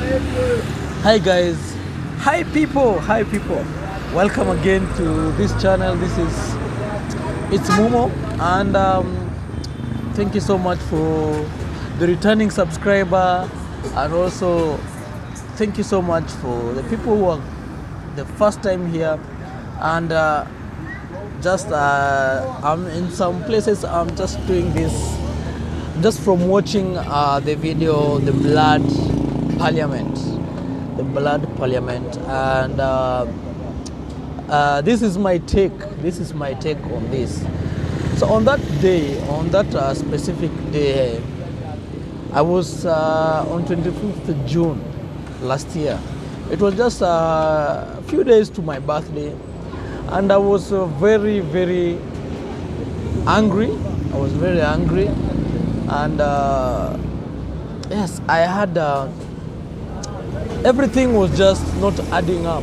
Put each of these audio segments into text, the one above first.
Hi guys, hi people. Welcome again to this channel. It's Momo, and thank you so much for the returning subscriber, and also thank you so much for the people who are the first time here, and just I'm in some places I'm just doing this just from watching the video, Parliament, the Blood Parliament, and this is my take. This is my take on this. So on that day, on that specific day, I was on 25th June last year. It was just a few days to my birthday, and I was very angry. I was very angry, and yes, I had everything was just not adding up.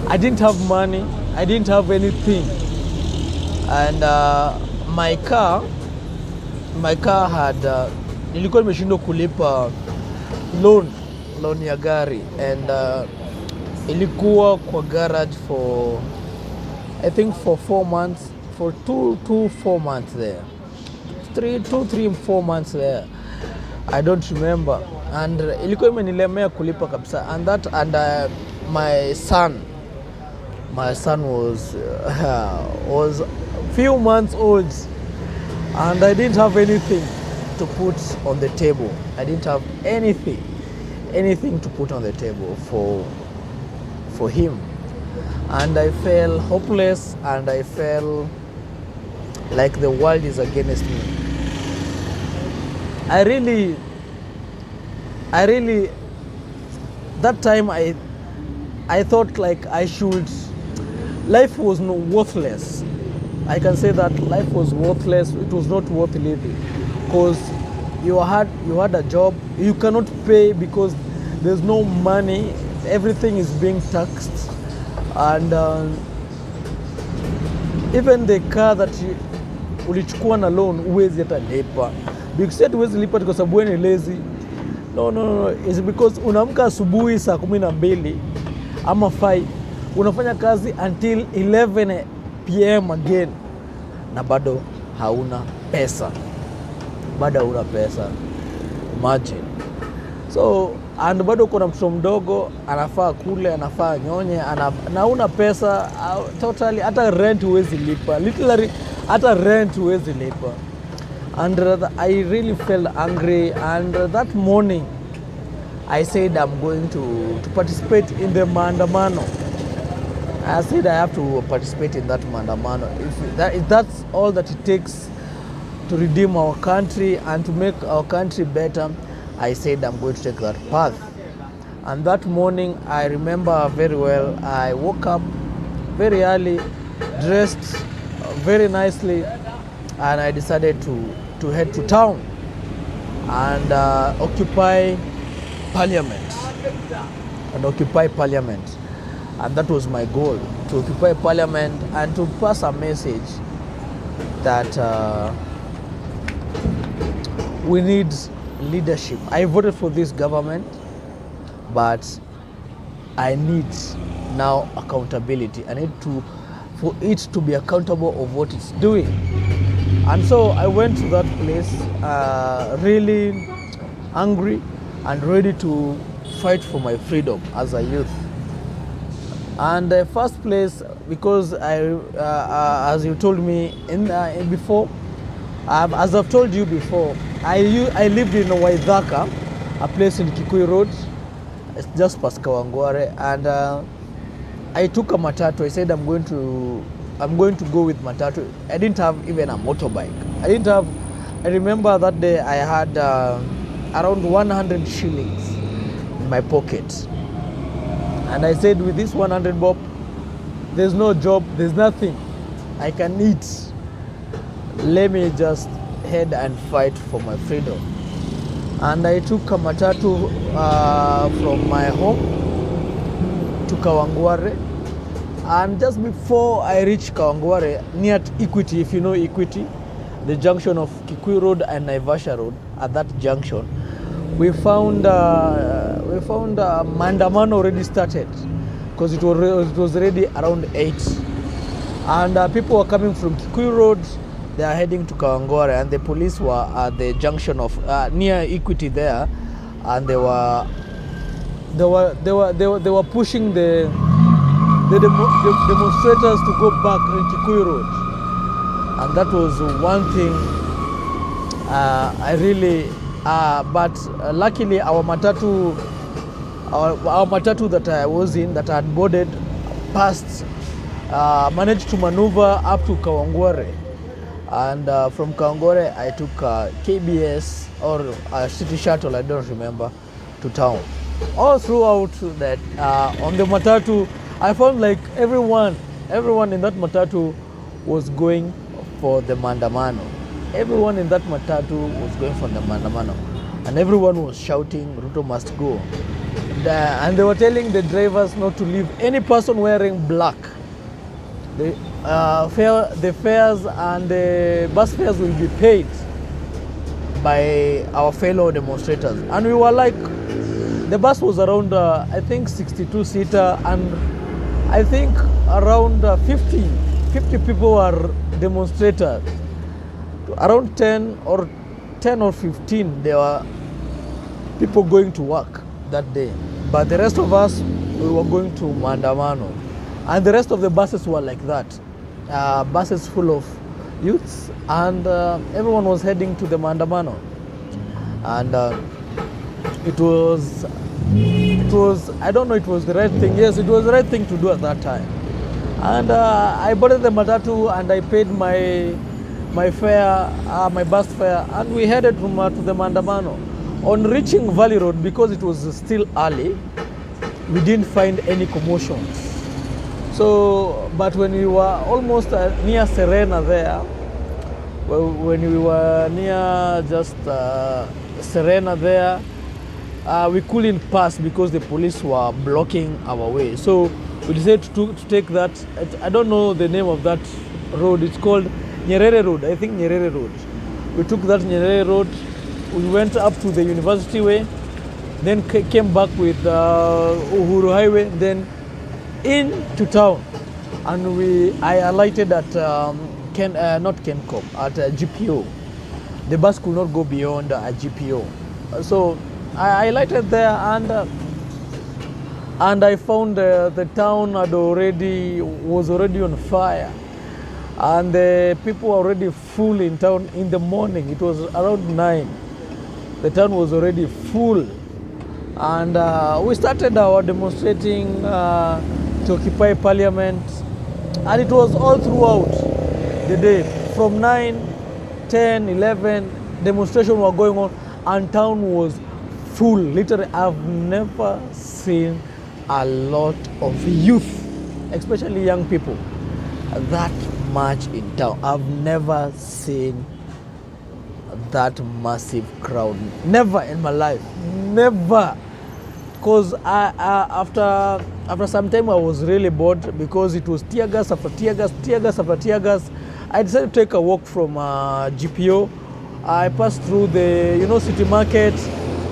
I didn't have money. I didn't have anything, and my car had nilikuwa nimeshindwa kulipa loan ya gari, and ilikuwa kwa garage for I think for 4 months, for 4 months there, 4 months there. I don't remember, and ilikuwa imenilemea kulipa kabisa, and that, and my son was few months old, and I didn't have anything to put on the table. I didn't have anything to put on the table for him, and I felt hopeless, and I felt like the world is against me. I really that time I thought like life was no worthless. I can say that life was worthless. It was not worth living, because you had a job, you cannot pay because there's no money, everything is being taxed, and even the car that ulichukua na loan huwezi hata lipa, because huwezi lipa kwa sababu wewe ni lazy. No, it's because unaamka asubuhi saa 12 ama 5, unafanya kazi until 11 PM again, na bado hauna pesa, imagine. So, and bado kuna mtoto mdogo anafaa kule, anafaa nyonye, na hauna pesa totally, hata rent huwezi lipa, literally hata rent huwezi lipa. And I really felt angry, and that morning I said I'm going to participate in the maandamano. I said I have to participate in that maandamano. If that's all that it takes to redeem our country and to make our country better, I said I'm going to take that path. And that morning, I remember very well, I woke up very early, dressed very nicely, and I decided to head to town and occupy Parliament. And that was my goal, to occupy Parliament and to pass a message that we need leadership. I voted for this government, but I need now accountability. I need for it to be accountable of what it's doing. And so I went to that place really angry and ready to fight for my freedom as a youth. And the first place, because as you told me before, as I've told you before, I lived in Waithaka, a place in Kikuyu Road. It's just past Kawangware, and I took a matatu. I said I'm going to go with matatu. I didn't have even a motorbike. I remember that day I had around 100 shillings in my pocket. And I said, with this 100 bob, there's no job, there's nothing I can eat. Let me just head and fight for my freedom. And I took a matatu from my home to Kawangware. And just before I reached Kawangware, near Equity, if you know Equity, the junction of Kikuyu Road and Naivasha Road, at that junction, we found found Mandamano already started because it was already around 8. And people were coming from Kikuyu Road. They are heading to Kawangware, and the police were at the junction of near Equity there, and they were pushing the demonstrators to go back on Kikuyu Road. And that was one thing I really, but luckily our matatu that I was in, that I had boarded, passed, managed to maneuver up to Kawangware. And from Kawangware I took KBS or city shuttle, I don't remember, to town. All throughout that, on the matatu, I found like everyone in that matatu was going for the Mandamano. Everyone in that matatu was going for the Mandamano, and everyone was shouting, Ruto must go. And they were telling the drivers not to leave any person wearing black. The fares and the bus fares will be paid by our fellow demonstrators. And we were like, the bus was around, I think 62-seater, and I think around 50 people were demonstrators. Around 10 or 15, there were people going to work that day. But the rest of us, we were going to Mandamano. And the rest of the buses were like that. Buses full of youths, and everyone was heading to the Mandamano. And it was, I don't know, it was the right thing. Yes, it was the right thing to do at that time. And I boarded the matatu and I paid my fare, my bus fare, and we headed to the Mandamano. On reaching Valley Road, because it was still early, we didn't find any commotions. So, but when we were almost near Serena there, when we were near just Serena there, we couldn't pass because the police were blocking our way. So we decided to take that, I don't know the name of that road, it's called Nyerere Road, I think Nyerere Road. We took that Nyerere Road, we went up to the University Way, then came back with Uhuru Highway, then into town. And I alighted at, not Kencom, at GPO. The bus could not go beyond GPO. So I alighted there, and I found the town was already on fire. And the people were already full in town in the morning. It was around 9. The town was already full. And we started our demonstrating to occupy Parliament. And it was all throughout the day. From 9, 10, 11, demonstrations were going on, and town was full. Literally, I've never seen a lot of youth, especially young people, that much in town. I've never seen that massive crowd. Never in my life. Never. Because after some time I was really bored, because it was tear gas after tear gas, tear gas after tear gas. I decided to take a walk from GPO. I passed through the City Market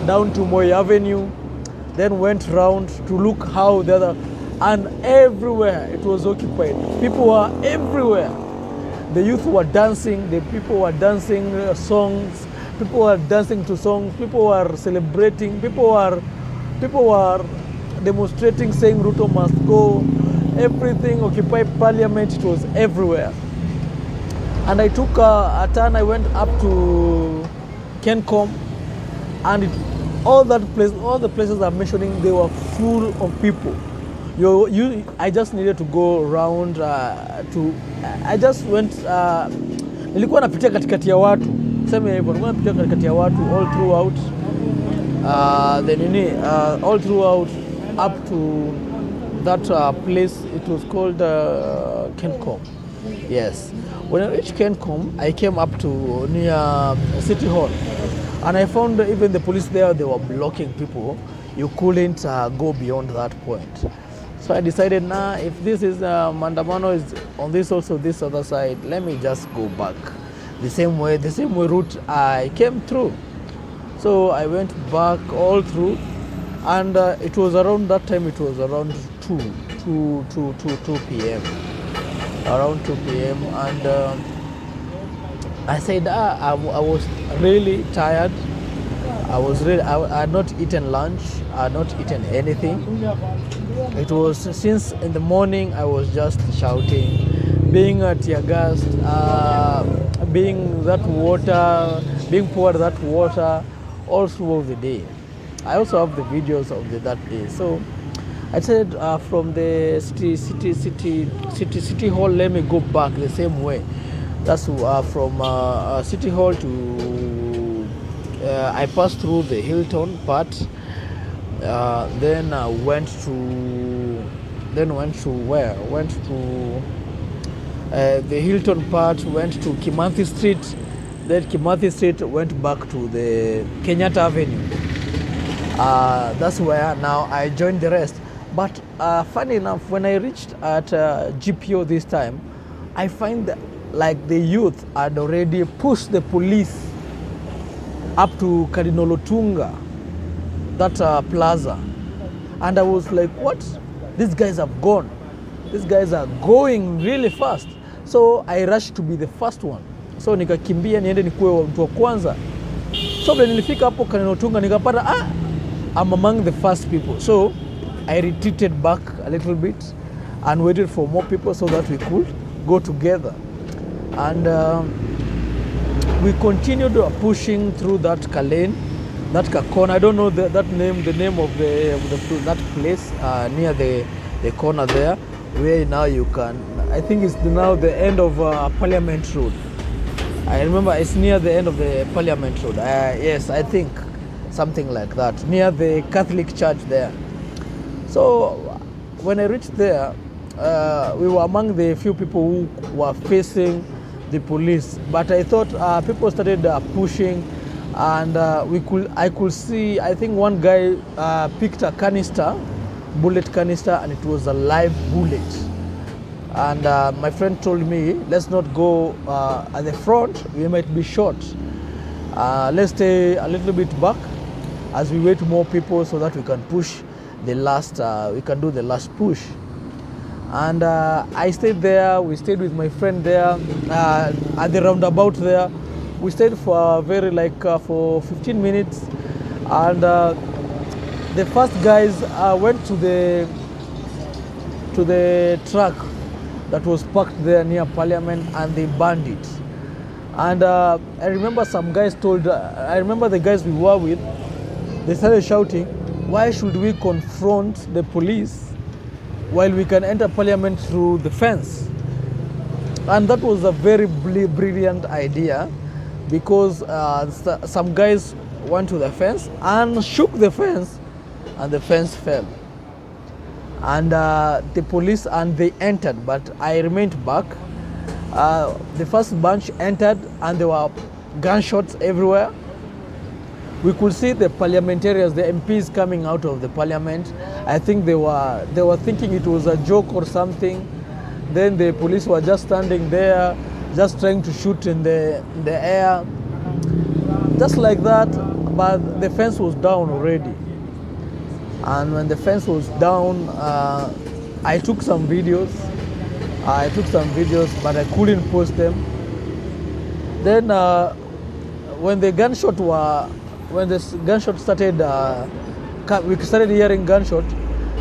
down to Moi Avenue, then went round to look how the other, and everywhere it was occupied. People were everywhere. The youth were dancing, the people were dancing songs, people were dancing to songs, people were celebrating, people were demonstrating, saying Ruto must go. Everything, Occupy Parliament, it was everywhere. And I took a turn, I went up to Kencom, and all the places I'm mentioning, they were full of people. I just needed to go around I just went, nilikuwa napitia katikati ya watu, sema hivyo, nilikuwa napitia katikati ya watu all throughout, all throughout up to that place. It was called Kencom. Yes. When I reached Kencom, I came up to near City Hall, and I found even the police there, they were blocking people. You couldn't go beyond that point. So I decided, if this is Mandamano is on this also, this other side, let me just go back the same way route I came through. So I went back all through, And it was around that time, it was around 2 p.m. Around 2 p.m. And I said, I was really tired. I had not eaten lunch. I had not eaten anything. It was since in the morning I was just shouting, being tear gassed, being poured that water all through the day. I also have the videos of that day. So I said, from the city hall, let me go back the same way. That's from City Hall to I passed through the Hilton part. Then went to where? Went to the Hilton part. Went to Kimathi Street. Then Kimathi Street went back to the Kenyatta Avenue. That's where now I joined the rest. But funny enough, when I reached at GPO this time, I find that like the youth had already pushed the police up to Cardinal Otunga, that plaza. And I was like, what? These guys have gone. These guys are going really fast. So I rushed to be the first one. So nikakimbia niende nikuwe mtu wa kwanza. So when nilifika hapo Cardinal Otunga nikapata I'm among the first people. So I retreated back a little bit and waited for more people so that we could go together. And we continued pushing through that Kalane, that corner. I don't know the name of that place near the corner there, where now you can. I think it's now the end of Parliament Road. I remember it's near the end of the Parliament Road. Yes, I think something like that, near the Catholic Church there. So when I reached there, we were among the few people who were facing the police, but I thought people started pushing, and I could see, I think one guy picked a bullet canister, and it was a live bullet. And my friend told me, let's not go at the front, we might be shot. Let's stay a little bit back as we wait more people so that we can push the last, we can do the last push. And I stayed there. We stayed with my friend there at the roundabout there. We stayed for for 15 minutes, and the first guys went to the truck that was parked there near Parliament, and they burned it. And I remember some guys I remember the guys we were with, they started shouting, why should we confront the police while we can enter Parliament through the fence? And that was a very brilliant idea, because some guys went to the fence and shook the fence, and the fence fell. And the police, and they entered, but I remained back. The first bunch entered, and there were gunshots everywhere. We could see the parliamentarians, the MPs coming out of the parliament. I think they were thinking it was a joke or something. Then the police were just standing there, just trying to shoot in the air, just like that. But the fence was down already. And when the fence was down, I took some videos. But I couldn't post them. Then when the gunshot started, we started hearing gunshot,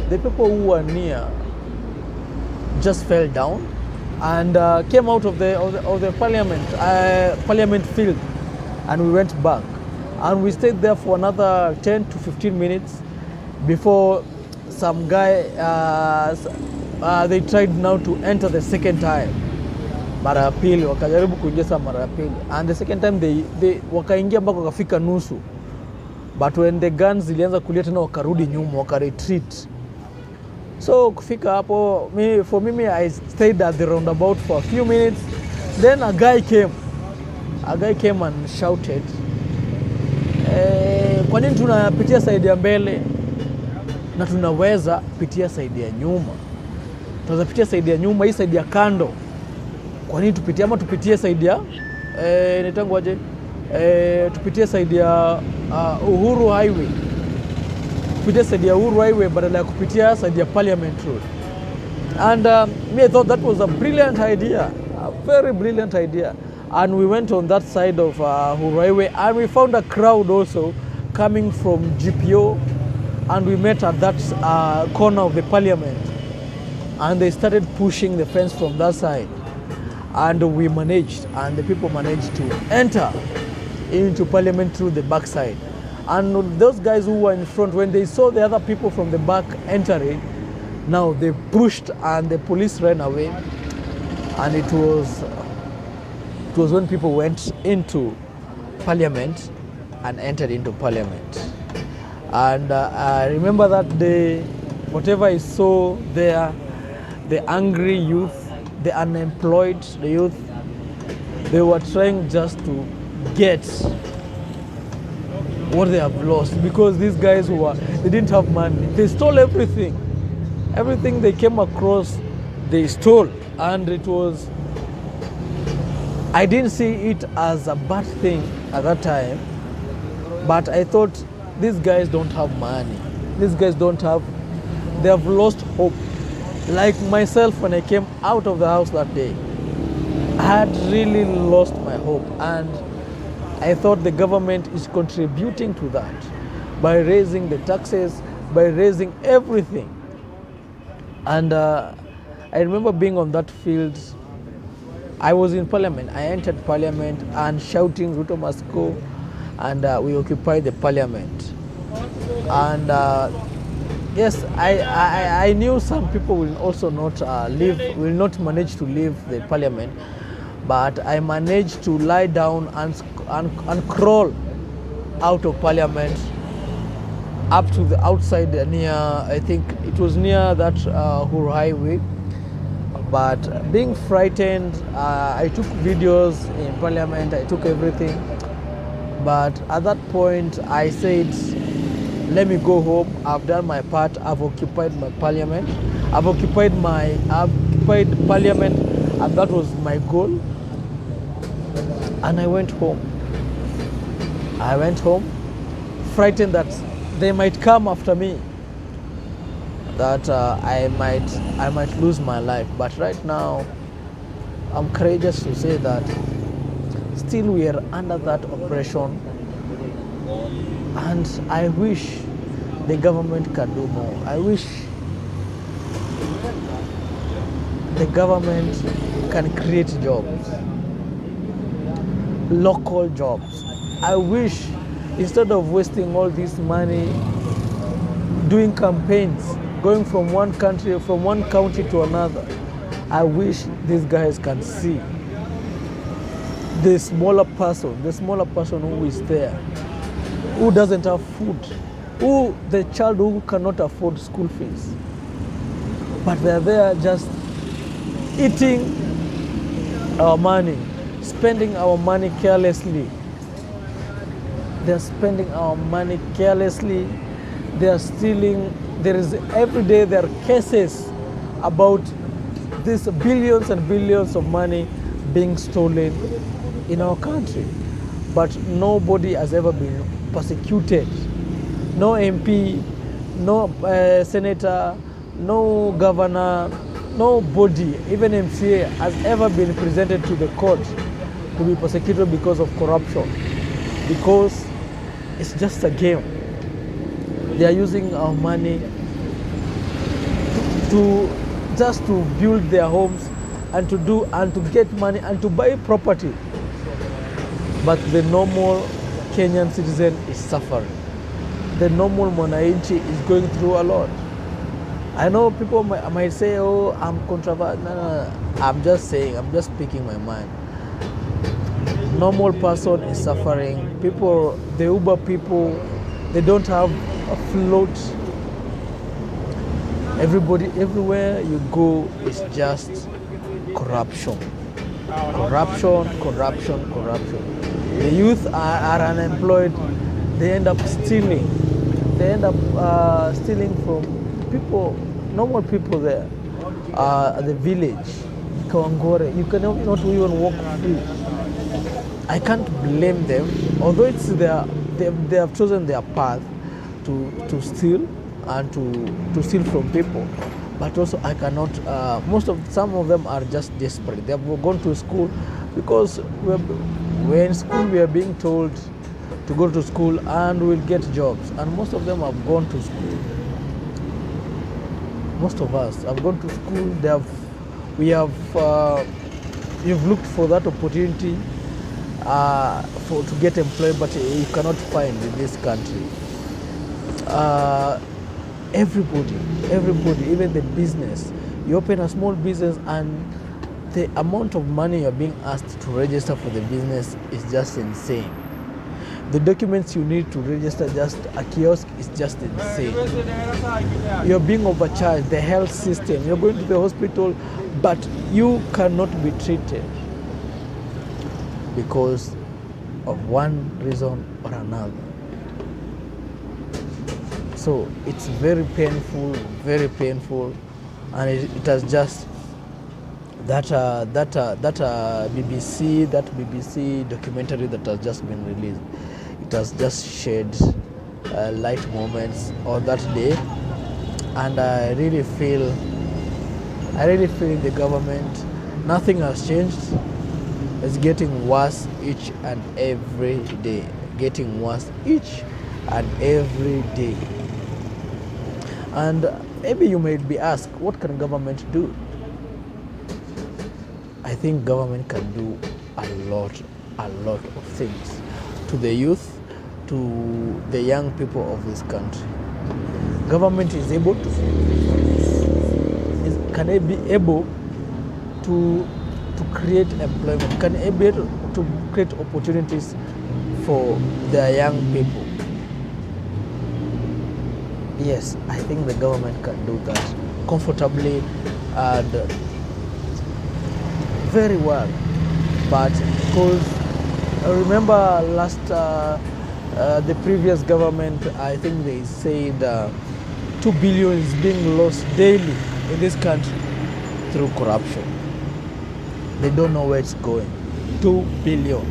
the people who were near just fell down and came out of the parliament field, and we went back. And we stayed there for another 10 to 15 minutes before some guy, they tried now to enter the second time. Mara ya pili wakajaribu kuingia mara ya pili, and the second time they wakaingia mpaka wakafika nusu, but when the guns zilianza kulia tena wakarudi nyuma, wakaretreat. So kufika hapo, for me I stayed at the roundabout for a few minutes. Then a guy came and shouted, kwa nini tunapitia side ya mbele na tunaweza pitia side ya nyuma? Tunaweza pitia side ya nyuma, hii side ya kando. Kwa nini tupitie, ama tupitie side ya nitangu aje, tupitie side ya Uhuru Highway. kupitia side ya Uhuru Highway badala ya kupitia side ya Parliament Road. And me, I thought that was a brilliant idea, a very brilliant idea. And we went on that side of Uhuru Highway, and we found a crowd also coming from GPO, and we met at that corner of the Parliament. And they started pushing the fence from that side. And we managed, and the people managed to enter into Parliament through the back side. And those guys who were in front, when they saw the other people from the back entering, now they pushed and the police ran away. And it was when people went into Parliament and entered into Parliament. And I remember that day, whatever I saw there, the angry youth, the unemployed, the youth, they were trying just to get what they have lost, because these guys they didn't have money. They stole everything. Everything they came across, they stole. And I didn't see it as a bad thing at that time, but I thought these guys don't have money. These guys they have lost hope. Like myself, when I came out of the house that day, I had really lost my hope, and I thought the government is contributing to that by raising the taxes, by raising everything. And I remember being on that field. I was in Parliament. I entered Parliament and shouting, "Ruto must go," and we occupied the Parliament. And yes, I knew some people will also not will not manage to leave the Parliament, but I managed to lie down and crawl out of Parliament up to the outside near, I think it was near that Uhuru Highway. But being frightened, I took videos in Parliament, I took everything. But at that point, I said, let me go home. I've done my part. I've occupied my Parliament. I've occupied Parliament, and that was my goal. And I went home. I went home, frightened that they might come after me, that I might lose my life. But right now, I'm courageous to say that still we are under that oppression, and I wish the government can do more. I wish the government can create jobs, local jobs. I wish, instead of wasting all this money doing campaigns, going from one county to another, I wish these guys can see the smaller person who is there, who doesn't have food, the child who cannot afford school fees, but they're there just eating our money, spending our money carelessly. They're spending our money carelessly. They're stealing. Every day there are cases about these billions and billions of money being stolen in our country. But nobody has ever been persecuted. No MP, no senator, no governor, nobody, even MCA, has ever been presented to the court to be persecuted because of corruption. Because it's just a game. They are using our money to build their homes and to get money and to buy property. But the normal Kenyan citizen is suffering. The normal mwananchi is going through a lot. I know people might say, oh, I'm controversial. No. I'm just saying, I'm just speaking my mind. Normal person is suffering. People, the Uber people, they don't have a float. Everybody, everywhere you go, is just corruption. Corruption. The youth are unemployed. They end up stealing. Stealing from people, normal people there. At the village, Kawangware, you cannot even walk free. I can't blame them, although they have chosen their path, to steal and to steal from people. But also I cannot, some of them are just desperate. They have gone to school because we're in school, we are being told to go to school and we'll get jobs. And most of them have gone to school. Most of us have gone to school. You've looked for that opportunity to get employed, but you cannot find in this country. Everybody, even the business. You open a small business and the amount of money you're being asked to register for the business is just insane. The documents you need to register just a kiosk is just insane. You're being overcharged. The health system, you're going to the hospital, but you cannot be treated because of one reason or another. So it's very painful, and it has just that BBC documentary that has just been released. It has just shed light moments on that day, and I really feel the government, nothing has changed. It's getting worse each and every day. Getting worse each and every day. And maybe you might be asked, what can government do? I think government can do a lot of things to the youth, to the young people of this country. Government is able to, can it be able to create employment? Can it be able to create opportunities for their young people? Yes, I think the government can do that comfortably and very well. But because I remember the previous government, I think they said 2 billion is being lost daily in this country through corruption. They don't know where it's going. 2 billion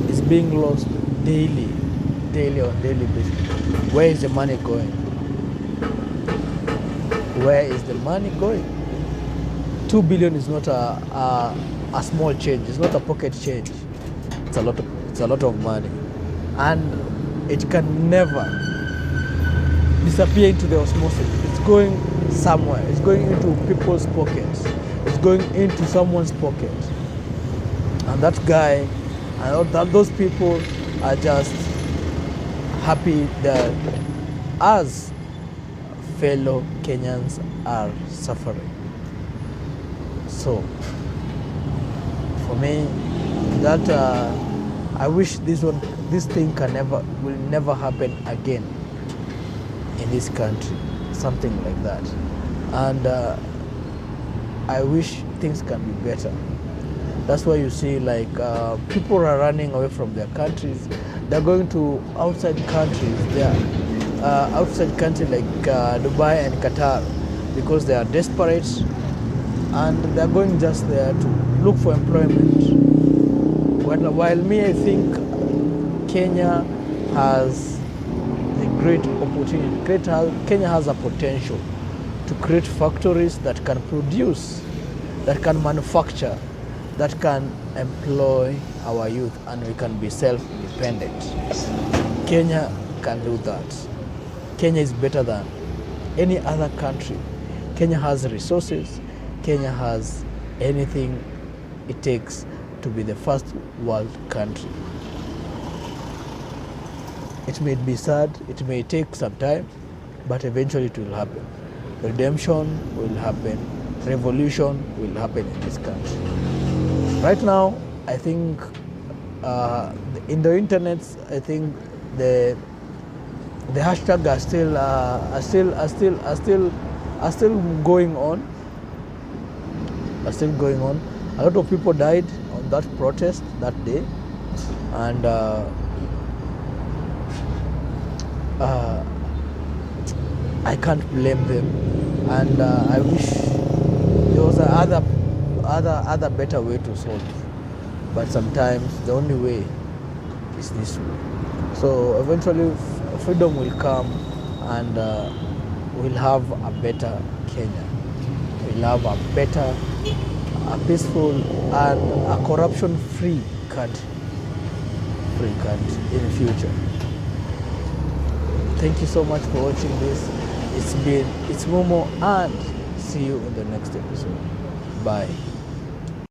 is being lost daily on daily basis. Where is the money going? Where is the money going? 2 billion is not a small change. It's not a pocket change. It's a lot of money, and it can never disappear into the osmosis. It's going somewhere. It's going into people's pockets. It's going into someone's pocket, and that guy and those people are just happy that us fellow Kenyans are suffering. So for me, that I wish this thing will never happen again in this country, something like that. And I wish things can be better. That's why you see people are running away from their countries. They're going to outside countries. Outside countries like Dubai and Qatar because they are desperate, and they're going just there to look for employment. While me, I think Kenya has the great opportunity. Kenya has a potential to create factories that can produce, that can manufacture, that can employ our youth, and we can be self-dependent. Kenya can do that. Kenya is better than any other country. Kenya has resources. Kenya has anything it takes to be the first world country. It may be sad, it may take some time, but eventually it will happen. Redemption will happen. Revolution will happen in this country. Right now, I think in the internet, I think the hashtag are still going on. A lot of people died on that protest that day, and I can't blame them. And I wish there was other better way to solve. But sometimes the only way is this way. So eventually, freedom will come, and we'll have a better Kenya. We'll have a better, a peaceful, and a corruption-free country. In the future. Thank you so much for watching this. It's Momo, and see you in the next episode. Bye.